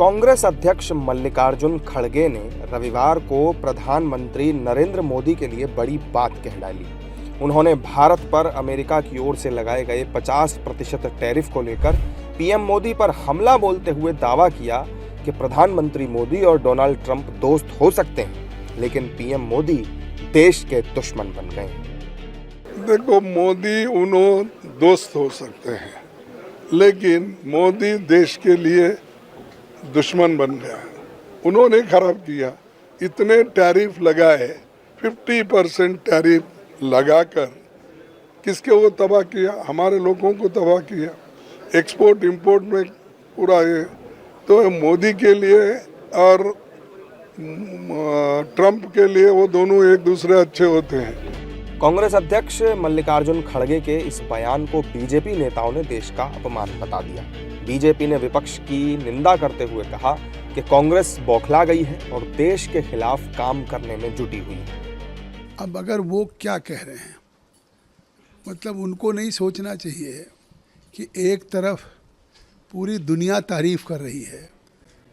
कांग्रेस अध्यक्ष मल्लिकार्जुन खड़गे ने रविवार को प्रधानमंत्री नरेंद्र मोदी के लिए बड़ी बात कह डाली। उन्होंने भारत पर अमेरिका की ओर से लगाए गए 50% टैरिफ को लेकर पीएम मोदी पर हमला बोलते हुए दावा किया कि प्रधानमंत्री मोदी और डोनाल्ड ट्रंप दोस्त हो सकते हैं, लेकिन पीएम मोदी देश के दुश्मन बन गए। देखो, मोदी उन्हों दोस्त हो सकते हैं, लेकिन मोदी देश के लिए दुश्मन बन गया। उन्होंने खराब किया, इतने टैरिफ लगाए, 50% टैरिफ लगाकर किसके वो तबाह किया? हमारे लोगों को तबाह किया। एक्सपोर्ट इंपोर्ट में पूरा ये तो मोदी के लिए और ट्रंप के लिए वो दोनों एक दूसरे अच्छे होते हैं। कांग्रेस अध्यक्ष मल्लिकार्जुन खड़गे के इस बयान को बीजेपी नेताओं ने देश का अपमान बता दिया। बीजेपी ने विपक्ष की निंदा करते हुए कहा कि कांग्रेस बौखला गई है और देश के खिलाफ काम करने में जुटी हुई है। अब अगर वो क्या कह रहे हैं, मतलब उनको नहीं सोचना चाहिए कि एक तरफ पूरी दुनिया तारीफ कर रही है,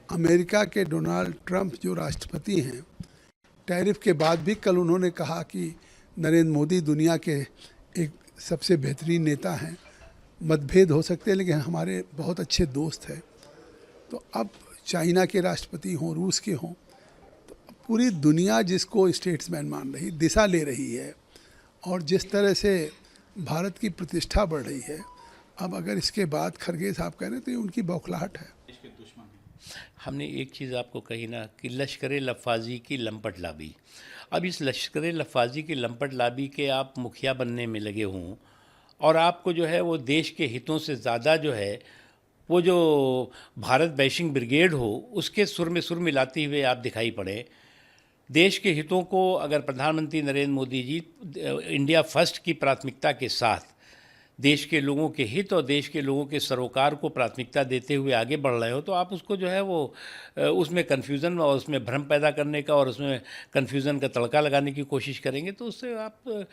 अमेरिका के डोनाल्ड ट्रंप जो राष्ट्रपति हैं, टैरिफ के बाद भी कल उन्होंने कहा कि नरेंद्र मोदी दुनिया के एक सबसे बेहतरीन नेता हैं। मतभेद हो सकते हैं, लेकिन हमारे बहुत अच्छे दोस्त हैं। तो अब चाइना के राष्ट्रपति हों, रूस के हों, तो पूरी दुनिया जिसको स्टेट्समैन मान रही, दिशा ले रही है, और जिस तरह से भारत की प्रतिष्ठा बढ़ रही है, अब अगर इसके बाद खड़गे साहब कह रहे हैं तो ये उनकी बौखलाहट है। हमने एक चीज़ आपको कही ना कि लश्कर लफाजी की लंपट लाबी। अब इस लश्कर लफाजी की लंपट लाबी के आप मुखिया बनने में लगे हों और आपको जो है वो देश के हितों से ज़्यादा जो है वो जो भारत बैशिंग ब्रिगेड हो, उसके सुर में सुर मिलाते हुए आप दिखाई पड़े। देश के हितों को अगर प्रधानमंत्री नरेंद्र मोदी जी इंडिया फर्स्ट की प्राथमिकता के साथ देश के लोगों के हित और देश के लोगों के सरोकार को प्राथमिकता देते हुए आगे बढ़ रहे हो, तो आप उसको जो है वो उसमें कन्फ्यूज़न और उसमें भ्रम पैदा करने का और उसमें कन्फ्यूज़न का तड़का लगाने की कोशिश करेंगे तो उससे आप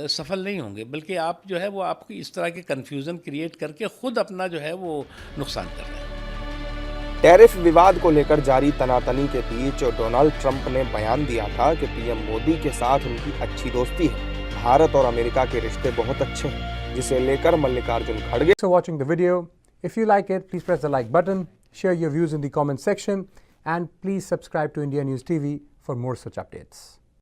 सफल नहीं होंगे, बल्कि आप जो है वो आपकी इस तरह के कन्फ्यूज़न क्रिएट करके ख़ुद अपना जो है वो नुकसान कर रहे हैं। टैरिफ विवाद को लेकर जारी तनातनी के बीच डोनाल्ड ट्रंप ने बयान दिया था कि पीएम मोदी के साथ उनकी अच्छी दोस्ती है। भारत और अमेरिका के रिश्ते बहुत अच्छे हैं, जिसे लेकर मल्लिकार्जुन खड़गे। So watching the video. If you like it, please press the like button, share your views in the comment section, and please subscribe to India News TV for more such updates.